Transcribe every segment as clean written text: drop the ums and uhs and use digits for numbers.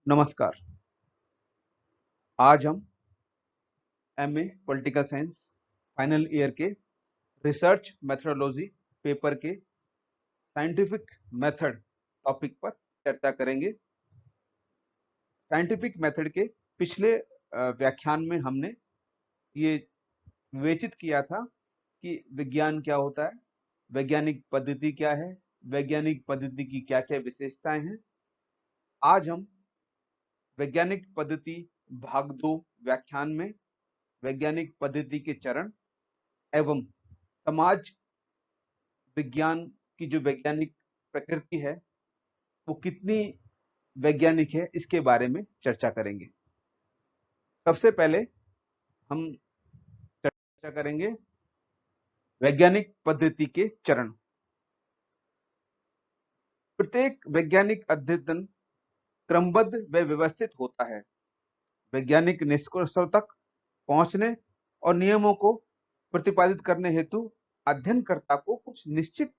नमस्कार। आज हम MA political science final year के रिसर्च मेथोडोलॉजी पेपर के साइंटिफिक मेथड टॉपिक पर चर्चा करेंगे। साइंटिफिक मेथड के पिछले व्याख्यान में हमने ये विवेचित किया था कि विज्ञान क्या होता है, वैज्ञानिक पद्धति क्या है, वैज्ञानिक पद्धति की क्या-क्या विशेषताएं हैं। आज हम वैज्ञानिक पद्धति भाग 2 व्याख्यान में वैज्ञानिक पद्धति के चरण एवं समाज विज्ञान की जो वैज्ञानिक प्रकृति है वो कितनी वैज्ञानिक है इसके बारे में चर्चा करेंगे। सबसे पहले हम चर्चा करेंगे वैज्ञानिक पद्धति के चरण। प्रत्येक वैज्ञानिक अध्ययन क्रमबद्ध व व्यवस्थित होता है। वैज्ञानिक निष्कर्षों तक पहुंचने और नियमों को प्रतिपादित करने हेतु अध्ययनकर्ता को कुछ निश्चित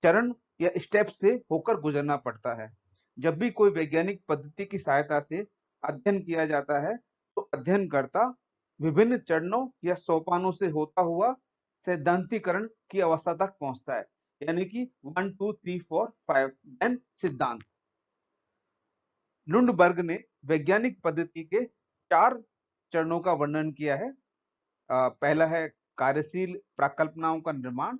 चरण या स्टेप से होकर गुजरना पड़ता है। जब भी कोई वैज्ञानिक पद्धति की सहायता से अध्ययन किया जाता है तो अध्ययनकर्ता विभिन्न चरणों या सोपानों से होता हुआ सैद्धांतिकरण की अवस्था तक पहुंचता है, यानी कि 1 2 3 4 5 देन सिद्धांत। लुंडबर्ग ने वैज्ञानिक पद्धति के 4 चरणों का वर्णन किया है। पहला है कार्यशील प्राकल्पनाओं का निर्माण,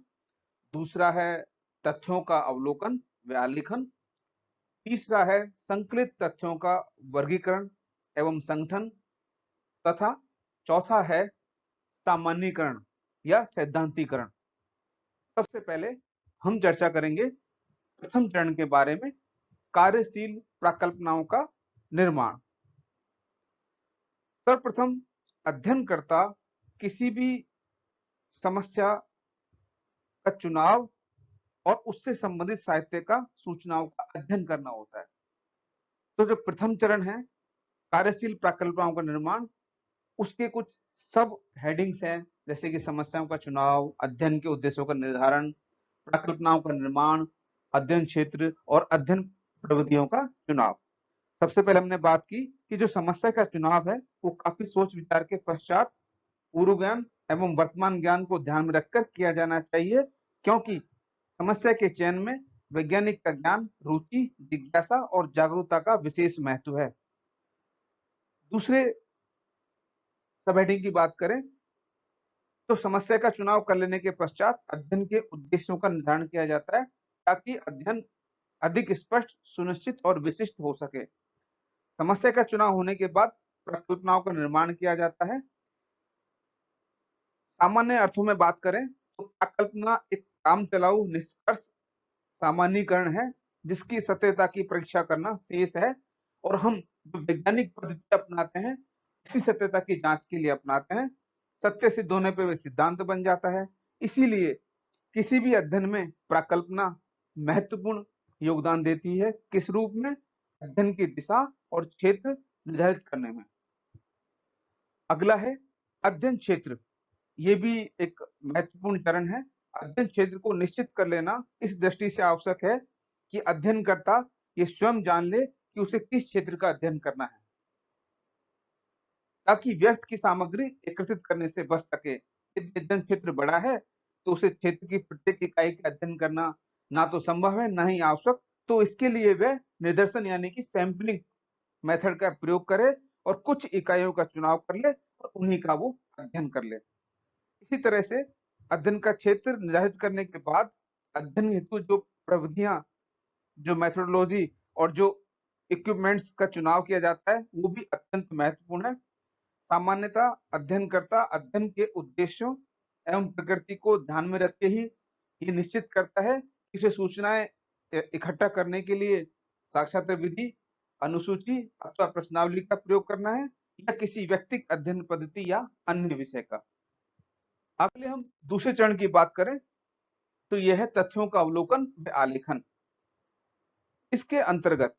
दूसरा है तथ्यों का अवलोकन व आलेखन, तीसरा है संकलित तथ्यों का वर्गीकरण एवं संगठन तथा चौथा है सामान्यीकरण या सैद्धांतिकरण। सबसे पहले हम चर्चा करेंगे प्रथम चरण के बारे में, कार्यशील प्राकल्पनाओं का निर्माण। सर्वप्रथम अध्ययनकर्ता किसी भी समस्या का चुनाव और उससे संबंधित साहित्य का सूचनाओं का अध्ययन करना होता है। तो जो प्रथम चरण है कार्यशील प्राकल्पनाओं का निर्माण, उसके कुछ सब हेडिंग्स हैं, जैसे कि समस्याओं का चुनाव, अध्ययन के उद्देश्यों का निर्धारण, प्राकल्पनाओं का निर्माण, अध्ययन क्षेत्र और अध्ययन प्रविधियों का चुनाव। सबसे पहले हमने बात की कि जो समस्या का चुनाव है वो काफी सोच विचार के पश्चात पूर्व ज्ञान एवं वर्तमान ज्ञान को ध्यान में रखकर किया जाना चाहिए, क्योंकि समस्या के चयन में वैज्ञानिक का ज्ञान, रुचि, जिज्ञासा और जागरूकता का विशेष महत्व है। दूसरे सब हेडिंग की बात करें तो समस्या का चुनाव कर लेने के पश्चात अध्ययन के उद्देश्यों का निर्धारण किया जाता है ताकि अध्ययन अधिक स्पष्ट, सुनिश्चित और विशिष्ट हो सके। समस्या का चुनाव होने के बाद प्रकल्पनाओं का निर्माण किया जाता है। सामान्य अर्थों में बात करें तो प्रकल्पना एक काम चलाऊ निष्कर्ष सामान्यीकरण है जिसकी सत्यता की परीक्षा करना शेष है, और हम जो वैज्ञानिक पद्धति अपनाते हैं इसी सत्यता की जांच के लिए अपनाते हैं। सत्य सिद्ध होने पर वे सिद्धांत बन जाता है। इसीलिए किसी भी अध्ययन में प्रकल्पना महत्वपूर्ण योगदान देती है। किस रूप में? अध्ययन की दिशा और क्षेत्र निर्धारित करने में। अगला है अध्ययन क्षेत्र। ये भी एक महत्वपूर्ण चरण है। अध्ययन क्षेत्र को निश्चित कर लेना इस दृष्टि से आवश्यक है कि अध्ययनकर्ता ये स्वयं जान ले कि उसे किस क्षेत्र का अध्ययन करना है, ताकि व्यर्थ की सामग्री एकत्रित करने से बच सके। यदि अध्ययन क्षेत्र बड़ा है तो उसे क्षेत्र की प्रत्येक इकाई का अध्ययन करना ना तो संभव है ना ही आवश्यक। तो इसके लिए वह निदर्शन यानी कि सैंपलिंग मेथड का प्रयोग करे और कुछ इकाइयों का चुनाव कर ले और उन्हीं का वो अध्ययन कर ले। इसी तरह से अध्ययन का क्षेत्र निर्धारित करने के बाद अध्ययन हेतु जो प्रविधियां, जो मेथोडोलॉजी और जो इक्विपमेंट्स का चुनाव किया जाता है वो भी अत्यंत महत्वपूर्ण है। सामान्यतः अध्ययनकर्ता अध्ययन के उद्देश्यों एवं प्रकृति को ध्यान में रखते ही ये निश्चित करता है कि उसे सूचनाएं इकट्ठा करने के लिए साक्षात्कार विधि, अनुसूची अथवा प्रश्नावली का प्रयोग करना है या किसी व्यक्तिगत अध्ययन पद्धति या अन्य विषय का। अगले हम दूसरे चरण की बात करें तो यह है तथ्यों का अवलोकन व आलेखन। इसके अंतर्गत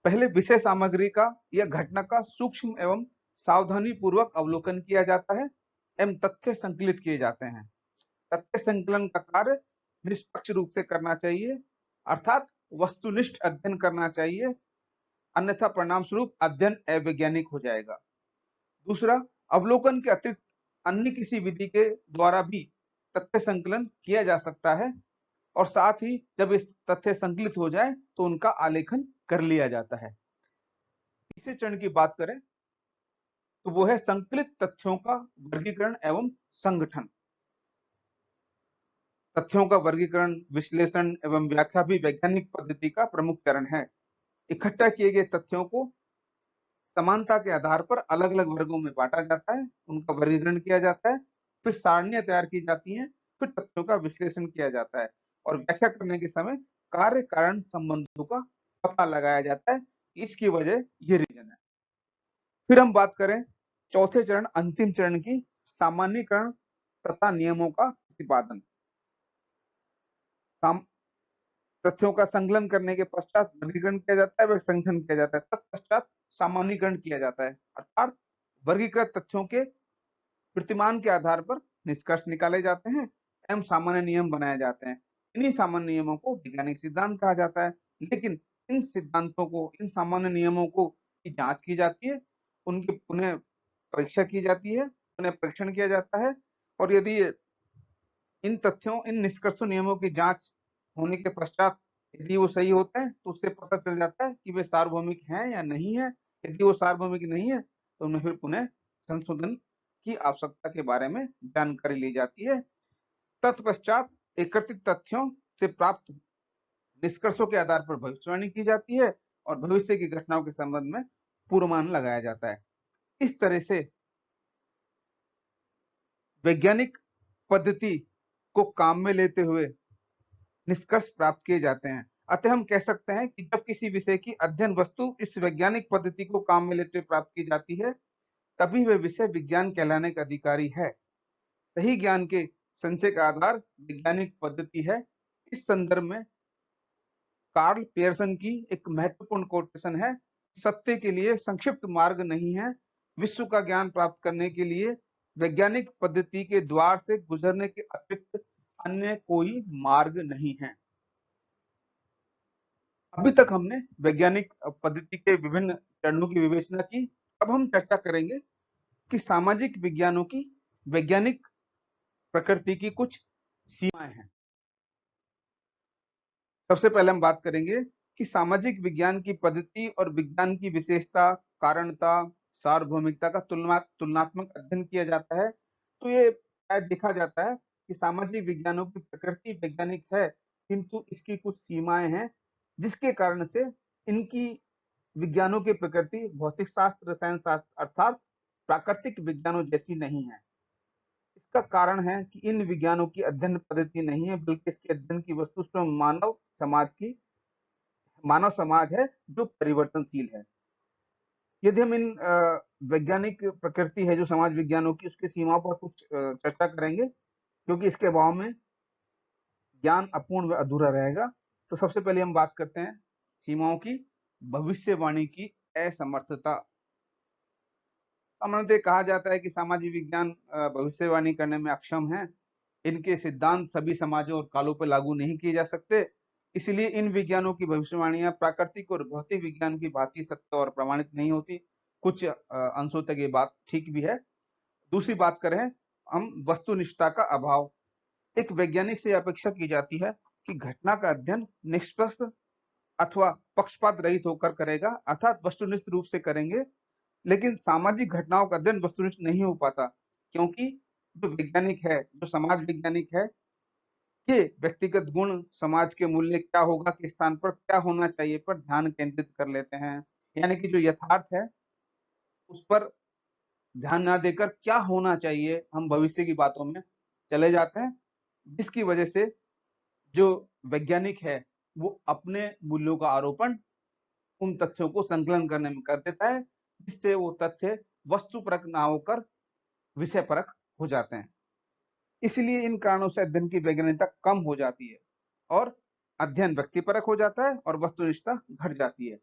पहले विषय सामग्री का या घटना का सूक्ष्म एवं सावधानी पूर्वक अवलोकन किया जाता है एवं तथ्य संकलित किए जाते हैं। तथ्य संकलन का कार्य निष्पक्ष रूप से करना चाहिए, अर्थात वस्तुनिष्ठ अध्ययन करना चाहिए, अन्यथा परिणाम स्वरूप अध्ययन अवैज्ञानिक हो जाएगा। दूसरा, अवलोकन के अतिरिक्त अन्य किसी विधि के द्वारा भी तथ्य संकलन किया जा सकता है और साथ ही जब इस तथ्य संकलित हो जाए तो उनका आलेखन कर लिया जाता है। तीसरे चरण की बात करें तो वो है संकलित तथ्यों का वर्गीकरण एवं संगठन। तथ्यों का वर्गीकरण, विश्लेषण एवं व्याख्या भी वैज्ञानिक पद्धति का प्रमुख चरण है। इकट्ठा किए गए तथ्यों को समानता के आधार पर अलग-अलग वर्गों में बांटा जाता है, उनका वर्गीकरण किया जाता है, फिर सारणियां तैयार की जाती हैं, फिर तथ्यों का विश्लेषण किया जाता है और व्याख्या करने के समय कार्य कारण संबंधों का पता लगाया जाता है। इसकी वजह ये रीजन है। फिर हम बात करें चौथे चरण, अंतिम चरण की, सामान्यीकरण तथा नियमों का प्रतिपादन। तथ्यों का संकलन करने के पश्चात वर्गीकरण किया जाता है, वह संगठन किया जाता है, तत्पश्चात सामान्यीकरण किया जाता है, अर्थात वर्गीकृत तथ्यों के प्रतिमान के आधार पर निष्कर्ष निकाले जाते हैं एवं सामान्य नियम बनाए जाते हैं। इन्हीं सामान्य नियमों को वैज्ञानिक सिद्धांत कहा जाता है। लेकिन इन सिद्धांतों को, इन सामान्य नियमों को की जांच की जाती है, उनकी पुनः परीक्षा की जाती है, पुनः परीक्षण किया जाता है और यदि इन तथ्यों, इन निष्कर्षों, नियमों की जांच होने के पश्चात यदि वो सही होते हैं तो उससे पता चल जाता है कि वे सार्वभौमिक हैं या नहीं है। यदि वो सार्वभौमिक नहीं है तो उनमें फिर पुनः संशोधन की आवश्यकता के बारे में जानकारी ली जाती है। तत्पश्चात एकत्रित तथ्यों से प्राप्त निष्कर्षों के आधार पर भविष्यवाणी की जाती है और भविष्य की घटनाओं के संबंध में पूर्वानुमान लगाया जाता है। इस तरह से वैज्ञानिक पद्धति को काम में लेते हुए निष्कर्ष प्राप्त किए जाते हैं। अतः हम कह सकते हैं कि जब किसी विषय की अध्ययन वस्तु इस वैज्ञानिक पद्धति को काम में लेते हुए प्राप्त की जाती है, तभी वह विषय विज्ञान कहलाने का अधिकारी है। सही ज्ञान के संचय का आधार वैज्ञानिक पद्धति है। इस संदर्भ में कार्ल पियर्सन की एक महत्वपूर्ण कोटेशन है, सत्य के लिए संक्षिप्त मार्ग नहीं है, विश्व का ज्ञान प्राप्त करने के लिए वैज्ञानिक पद्धति के द्वार से गुजरने के अतिरिक्त अन्य कोई मार्ग नहीं है। अभी तक हमने वैज्ञानिक पद्धति के विभिन्न चरणों की विवेचना की। अब हम चर्चा करेंगे कि सामाजिक विज्ञानों की वैज्ञानिक प्रकृति की कुछ सीमाएं हैं। सबसे पहले हम बात करेंगे कि सामाजिक विज्ञान की पद्धति और विज्ञान की विशेषता, कारणता, सार्वभौमिकता का तुलनात्मक अध्ययन किया जाता है तो ये शायद देखा जाता है कि सामाजिक विज्ञानों की प्रकृति वैज्ञानिक है, किंतु इसकी कुछ सीमाएं हैं जिसके कारण से इनकी विज्ञानों की प्रकृति भौतिक शास्त्र, रसायन शास्त्र अर्थात प्राकृतिक विज्ञानों जैसी नहीं है। इसका कारण है कि इन विज्ञानों की अध्ययन पद्धति नहीं है, बल्कि इसके अध्ययन की वस्तु स्वयं मानव समाज है जो परिवर्तनशील है। यदि हम इन वैज्ञानिक प्रकृति है जो समाज विज्ञानों की, उसकी सीमाओं पर कुछ चर्चा करेंगे, क्योंकि इसके अभाव में ज्ञान अपूर्ण व अधूरा रहेगा। तो सबसे पहले हम बात करते हैं सीमाओं की। भविष्यवाणी की असमर्थता। सामान्यतः कहा जाता है कि सामाजिक विज्ञान भविष्यवाणी करने में अक्षम है। इनके सिद्धांत सभी समाजों और कालों पर लागू नहीं किए जा सकते, इसलिए इन विज्ञानों की भविष्यवाणियां प्राकृतिक और भौतिक विज्ञान की भांति सत्य और प्रमाणित नहीं होती। कुछ अंशों तक ये बात ठीक भी है। दूसरी बात करें हम वस्तुनिष्ठता का अभाव। एक वैज्ञानिक से अपेक्षा की जाती है कि घटना का अध्ययन निष्पक्ष अथवा पक्षपात रहित होकर करेगा, अर्थात वस्तुनिष्ठ रूप से करेंगे। लेकिन सामाजिक घटनाओं का अध्ययन वस्तुनिष्ठ नहीं हो पाता, क्योंकि जो वैज्ञानिक है, जो समाज वैज्ञानिक है, ये व्यक्तिगत गुण, समाज के मूल्य क्या होगा के स्थान पर क्या होना चाहिए पर ध्यान केंद्रित कर लेते हैं। यानी कि जो यथार्थ है उस पर ध्यान ना देकर क्या होना चाहिए, हम भविष्य की बातों में चले जाते हैं, जिसकी वजह से जो वैज्ञानिक है वो अपने मूल्यों का आरोपण उन तथ्यों को संकलन करने में कर देता है, जिससे वो तथ्य वस्तुपरक ना होकर विषय परक हो जाते हैं। इसलिए इन कारणों से अध्ययन की वैज्ञानिकता कम हो जाती है और अध्ययन व्यक्तिपरक हो जाता है और वस्तुनिष्ठता घट जाती है।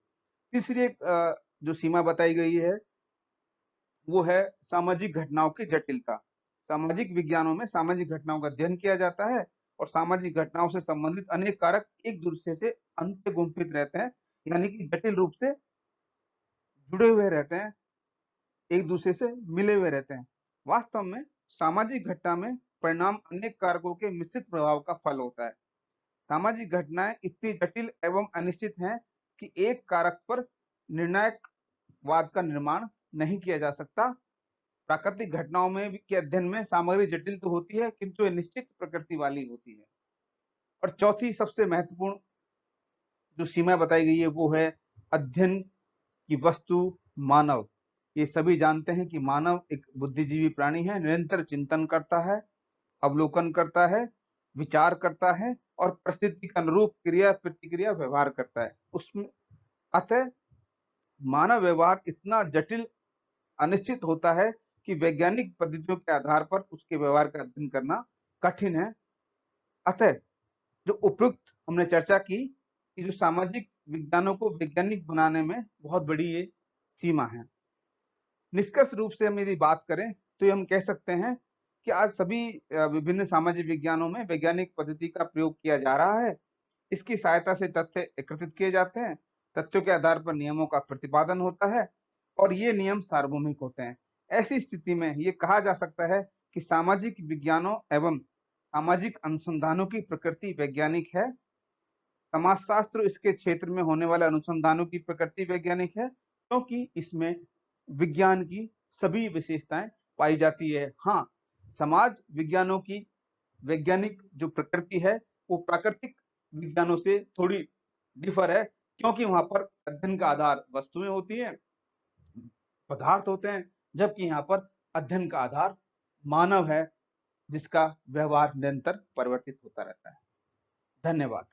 तीसरी एक जो सीमा बताई गई है वो है सामाजिक घटनाओं की जटिलता। सामाजिक विज्ञानों में सामाजिक घटनाओं का अध्ययन किया जाता है और सामाजिक घटनाओं से संबंधित अनेक कारक एक दूसरे से अंतर्गुम्फित रहते हैं, यानी कि जटिल रूप से जुड़े हुए रहते हैं, एक दूसरे से मिले हुए रहते हैं। वास्तव में सामाजिक घटना में परिणाम अनेक कारकों के मिश्रित प्रभाव का फल होता है। सामाजिक घटनाएं इतनी जटिल एवं अनिश्चित हैं कि एक कारक पर निर्णायक वाद का निर्माण नहीं किया जा सकता। प्राकृतिक घटनाओं में भी के अध्ययन में सामग्री जटिल तो होती है, किंतु ये निश्चित प्रकृति वाली होती है। और चौथी सबसे महत्वपूर्ण जो सीमा बताई गई है वो है अध्ययन की वस्तु मानव। ये सभी जानते हैं कि मानव एक बुद्धिजीवी प्राणी है, निरंतर चिंतन करता है, अवलोकन करता है, विचार करता है और परिस्थिति के अनुरूप क्रिया प्रतिक्रिया व्यवहार करता है। उसमें अतः मानव व्यवहार इतना जटिल अनिश्चित होता है कि वैज्ञानिक पद्धतियों के आधार पर उसके व्यवहार का अध्ययन करना कठिन है। अतः जो उपयुक्त हमने चर्चा की कि जो सामाजिक विज्ञानों को वैज्ञानिक बनाने में बहुत बड़ी ये सीमा है। निष्कर्ष रूप से हम यदि बात करें तो ये हम कह सकते हैं कि आज सभी विभिन्न सामाजिक विज्ञानों में वैज्ञानिक पद्धति का प्रयोग किया जा रहा है। इसकी सहायता से तथ्य एकत्रित किए जाते हैं, तथ्यों के आधार पर नियमों का प्रतिपादन होता है और ये नियम सार्वभौमिक होते हैं। ऐसी स्थिति में ये कहा जा सकता है कि सामाजिक विज्ञानों एवं सामाजिक अनुसंधानों की प्रकृति वैज्ञानिक है। समाजशास्त्र इसके क्षेत्र में होने वाले अनुसंधानों की प्रकृति वैज्ञानिक है, क्योंकि इसमें विज्ञान की सभी विशेषताएं पाई जाती है। हाँ, समाज विज्ञानों की वैज्ञानिक जो प्रकृति है वो प्राकृतिक विज्ञानों से थोड़ी डिफर है, क्योंकि वहां पर अध्ययन का आधार वस्तुएं होती हैं, पदार्थ होते हैं, जबकि यहाँ पर अध्ययन का आधार मानव है, जिसका व्यवहार निरंतर परिवर्तित होता रहता है। धन्यवाद।